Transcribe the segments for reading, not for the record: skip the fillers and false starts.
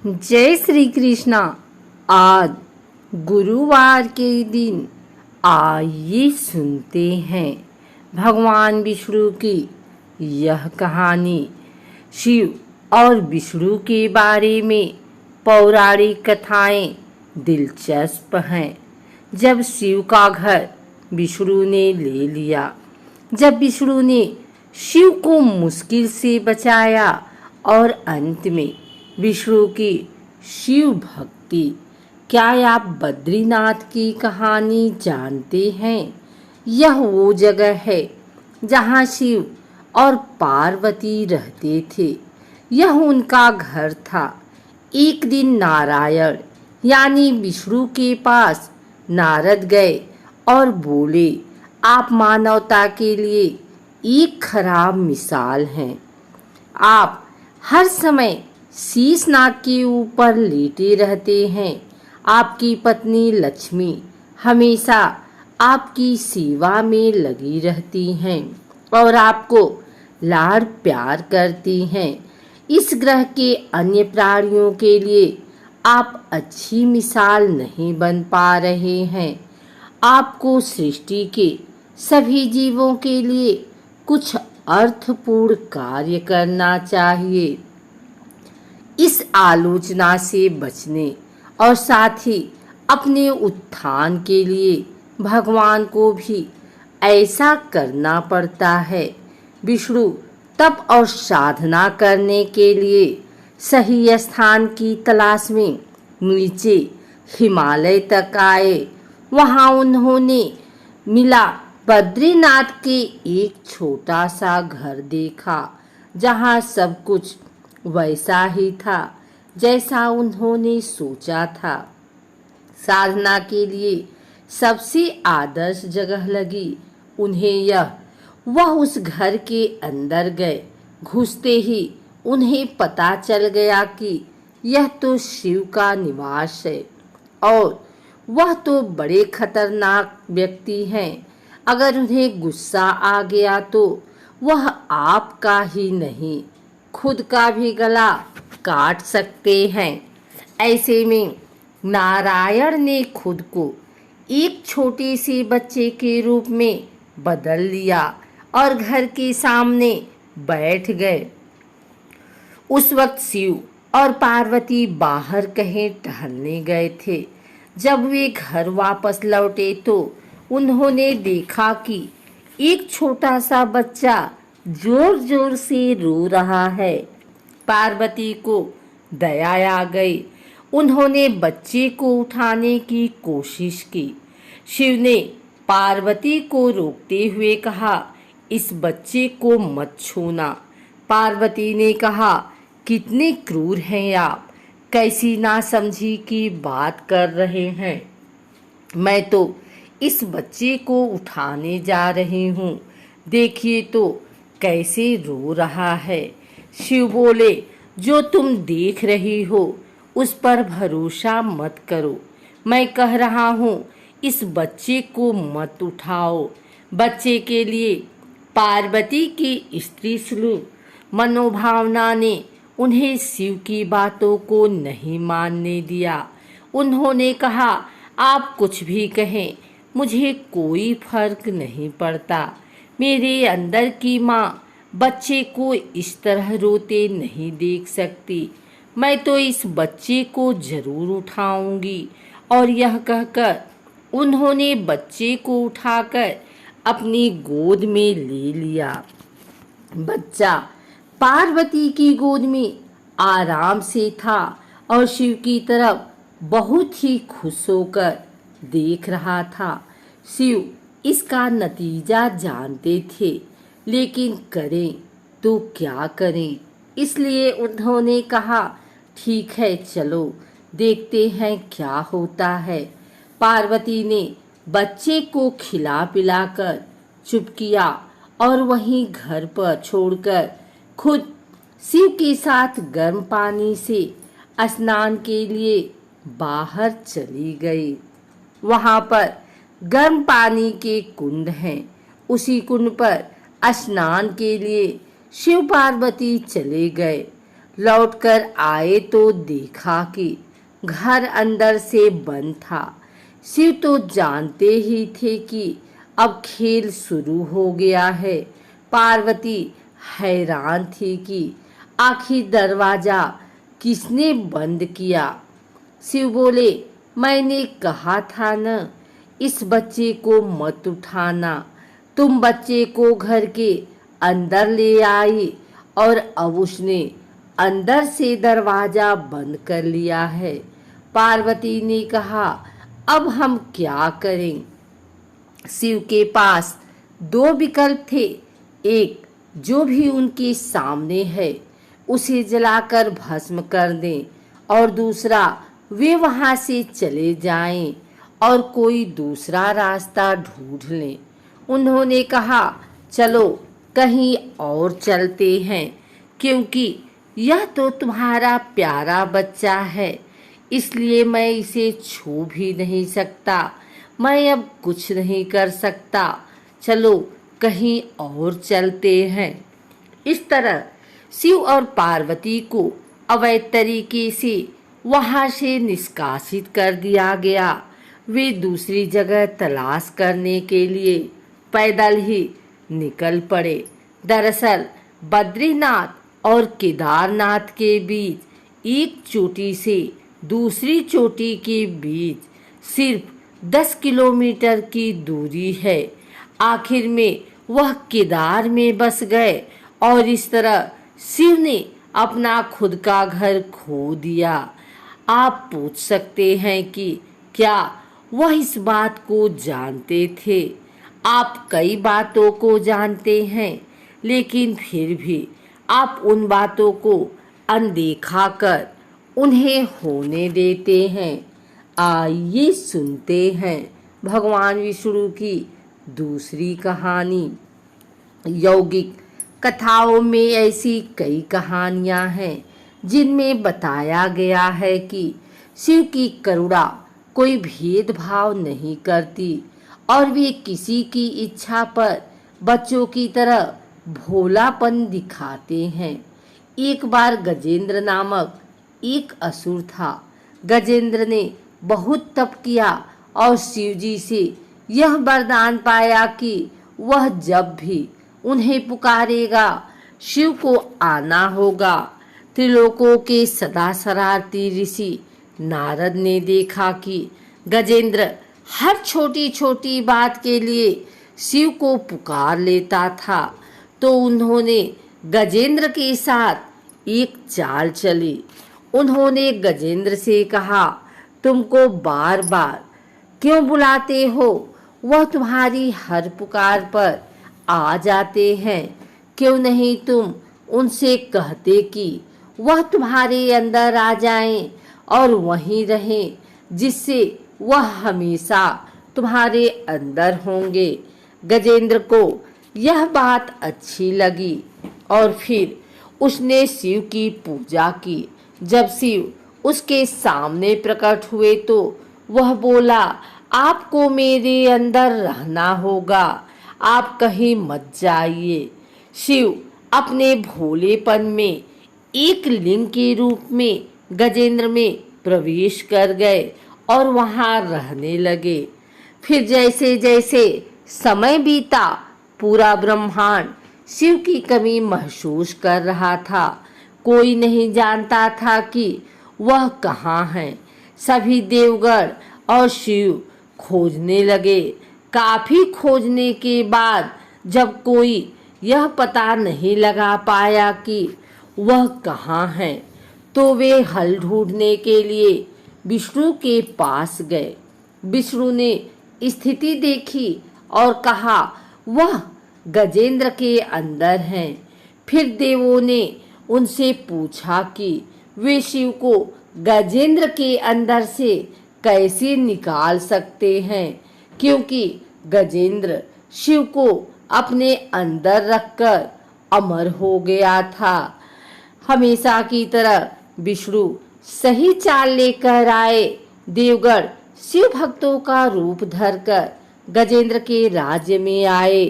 जय श्री कृष्णा। आज गुरुवार के दिन आइए सुनते हैं भगवान विष्णु की यह कहानी। शिव और विष्णु के बारे में पौराणिक कथाएं दिलचस्प हैं। जब शिव का घर विष्णु ने ले लिया, जब विष्णु ने शिव को मुश्किल से बचाया और अंत में विष्णु की शिव भक्ति। क्या आप बद्रीनाथ की कहानी जानते हैं? यह वो जगह है जहाँ शिव और पार्वती रहते थे। यह उनका घर था। एक दिन नारायण यानी विष्णु के पास नारद गए और बोले, आप मानवता के लिए एक खराब मिसाल हैं। आप हर समय शीशनाग के ऊपर लेटे रहते हैं। आपकी पत्नी लक्ष्मी हमेशा आपकी सेवा में लगी रहती हैं और आपको लाड़ प्यार करती हैं। इस ग्रह के अन्य प्राणियों के लिए आप अच्छी मिसाल नहीं बन पा रहे हैं। आपको सृष्टि के सभी जीवों के लिए कुछ अर्थपूर्ण कार्य करना चाहिए। इस आलोचना से बचने और साथ ही अपने उत्थान के लिए भगवान को भी ऐसा करना पड़ता है। विष्णु तप और साधना करने के लिए सही स्थान की तलाश में नीचे हिमालय तक आए। वहां उन्होंने मिला बद्रीनाथ के एक छोटा सा घर देखा, जहां सब कुछ वैसा ही था जैसा उन्होंने सोचा था। साधना के लिए सबसे आदर्श जगह लगी उन्हें यह। वह उस घर के अंदर गए। घुसते ही उन्हें पता चल गया कि यह तो शिव का निवास है और वह तो बड़े खतरनाक व्यक्ति हैं। अगर उन्हें गुस्सा आ गया तो वह आपका ही नहीं, खुद का भी गला काट सकते हैं। ऐसे में नारायण ने खुद को एक छोटे से बच्चे के रूप में बदल लिया और घर के सामने बैठ गए। उस वक्त शिव और पार्वती बाहर कहीं टहलने गए थे। जब वे घर वापस लौटे तो उन्होंने देखा कि एक छोटा सा बच्चा जोर जोर से रो रहा है। पार्वती को दया आ गई। उन्होंने बच्चे को उठाने की कोशिश की। शिव ने पार्वती को रोकते हुए कहा, इस बच्चे को मत छूना। पार्वती ने कहा, कितने क्रूर हैं आप, कैसी नासमझी की बात कर रहे हैं। मैं तो इस बच्चे को उठाने जा रही हूँ, देखिए तो कैसे रो रहा है। शिव बोले, जो तुम देख रही हो उस पर भरोसा मत करो। मैं कह रहा हूँ इस बच्चे को मत उठाओ। बच्चे के लिए पार्वती की स्त्री सुलभ मनोभावना ने उन्हें शिव की बातों को नहीं मानने दिया। उन्होंने कहा, आप कुछ भी कहें, मुझे कोई फर्क नहीं पड़ता। मेरे अंदर की माँ बच्चे को इस तरह रोते नहीं देख सकती। मैं तो इस बच्चे को जरूर उठाऊंगी। और यह कहकर उन्होंने बच्चे को उठाकर अपनी गोद में ले लिया। बच्चा पार्वती की गोद में आराम से था और शिव की तरफ बहुत ही खुश होकर देख रहा था। शिव इसका नतीजा जानते थे, लेकिन करें तो क्या करें। इसलिए उन्होंने कहा, ठीक है चलो देखते हैं क्या होता है। पार्वती ने बच्चे को खिला पिलाकर चुप किया और वहीं घर पर छोड़कर खुद शिव के साथ गर्म पानी से स्नान के लिए बाहर चली गई। वहां पर गर्म पानी के कुंड हैं। उसी कुंड पर स्नान के लिए शिव पार्वती चले गए। लौटकर आए तो देखा कि घर अंदर से बंद था। शिव तो जानते ही थे कि अब खेल शुरू हो गया है। पार्वती हैरान थी कि आखिर दरवाजा किसने बंद किया। शिव बोले, मैंने कहा था न, इस बच्चे को मत उठाना। तुम बच्चे को घर के अंदर ले आई और अब उसने अंदर से दरवाजा बंद कर लिया है। पार्वती ने कहा, अब हम क्या करें? शिव के पास दो विकल्प थे। एक, जो भी उनके सामने है उसे जलाकर भस्म कर दें, और दूसरा, वे वहां से चले जाएं और कोई दूसरा रास्ता ढूंढ लें। उन्होंने कहा, चलो कहीं और चलते हैं, क्योंकि यह तो तुम्हारा प्यारा बच्चा है, इसलिए मैं इसे छू भी नहीं सकता। मैं अब कुछ नहीं कर सकता। चलो कहीं और चलते हैं। इस तरह शिव और पार्वती को अवैध तरीके से वहां से निष्कासित कर दिया गया। वे दूसरी जगह तलाश करने के लिए पैदल ही निकल पड़े। दरअसल बद्रीनाथ और केदारनाथ के बीच एक चोटी से दूसरी चोटी के बीच सिर्फ 10 किलोमीटर की दूरी है। आखिर में वह केदार में बस गए और इस तरह शिव ने अपना खुद का घर खो दिया। आप पूछ सकते हैं कि क्या वह इस बात को जानते थे? आप कई बातों को जानते हैं, लेकिन फिर भी आप उन बातों को अनदेखा कर उन्हें होने देते हैं। आइए सुनते हैं भगवान विष्णु की दूसरी कहानी। यौगिक कथाओं में ऐसी कई कहानियां हैं जिनमें बताया गया है कि शिव की करुणा कोई भेदभाव नहीं करती और वे किसी की इच्छा पर बच्चों की तरह भोलापन दिखाते हैं। एक बार गजेंद्र नामक एक असुर था। गजेंद्र ने बहुत तप किया और शिवजी से यह वरदान पाया कि वह जब भी उन्हें पुकारेगा शिव को आना होगा। त्रिलोकों के सदा शरारती ऋषि नारद ने देखा कि गजेंद्र हर छोटी छोटी बात के लिए शिव को पुकार लेता था, तो उन्होंने गजेंद्र के साथ एक चाल चली। उन्होंने गजेंद्र से कहा, तुमको बार बार क्यों बुलाते हो? वह तुम्हारी हर पुकार पर आ जाते हैं। क्यों नहीं तुम उनसे कहते कि वह तुम्हारे अंदर आ जाएं और वहीं रहें, जिससे वह हमेशा तुम्हारे अंदर होंगे। गजेंद्र को यह बात अच्छी लगी और फिर उसने शिव की पूजा की। जब शिव उसके सामने प्रकट हुए तो वह बोला, आपको मेरे अंदर रहना होगा, आप कहीं मत जाइए। शिव अपने भोलेपन में एक लिंग के रूप में गजेंद्र में प्रवेश कर गए और वहां रहने लगे। फिर जैसे जैसे समय बीता, पूरा ब्रह्मांड शिव की कमी महसूस कर रहा था। कोई नहीं जानता था कि वह कहाँ है। सभी देवगण और शिव खोजने लगे। काफी खोजने के बाद जब कोई यह पता नहीं लगा पाया कि वह कहाँ है, तो वे हल ढूंढने के लिए विष्णु के पास गए। विष्णु ने स्थिति देखी और कहा, वह गजेंद्र के अंदर हैं। फिर देवों ने उनसे पूछा कि वे शिव को गजेंद्र के अंदर से कैसे निकाल सकते हैं, क्योंकि गजेंद्र शिव को अपने अंदर रखकर अमर हो गया था। हमेशा की तरह विष्णु सही चाल लेकर आए। देवगण शिव भक्तों का रूप धरकर गजेंद्र के राज्य में आए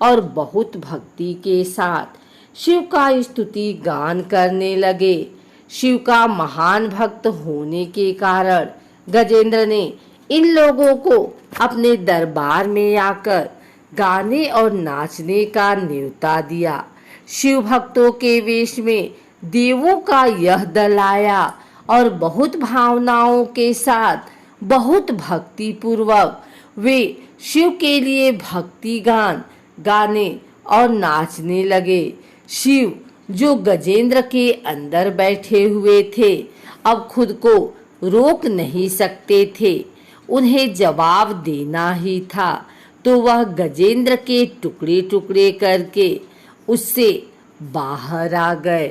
और बहुत भक्ति के साथ शिव का स्तुति गान करने लगे। शिव का महान भक्त होने के कारण गजेंद्र ने इन लोगों को अपने दरबार में आकर गाने और नाचने का न्योता दिया। शिव भक्तों के वेश में देवों का यह दल आया और बहुत भावनाओं के साथ, बहुत भक्ति पूर्वक वे शिव के लिए भक्ति गान गाने और नाचने लगे। शिव जो गजेंद्र के अंदर बैठे हुए थे, अब खुद को रोक नहीं सकते थे, उन्हें जवाब देना ही था। तो वह गजेंद्र के टुकड़े टुकड़े करके उससे बाहर आ गए।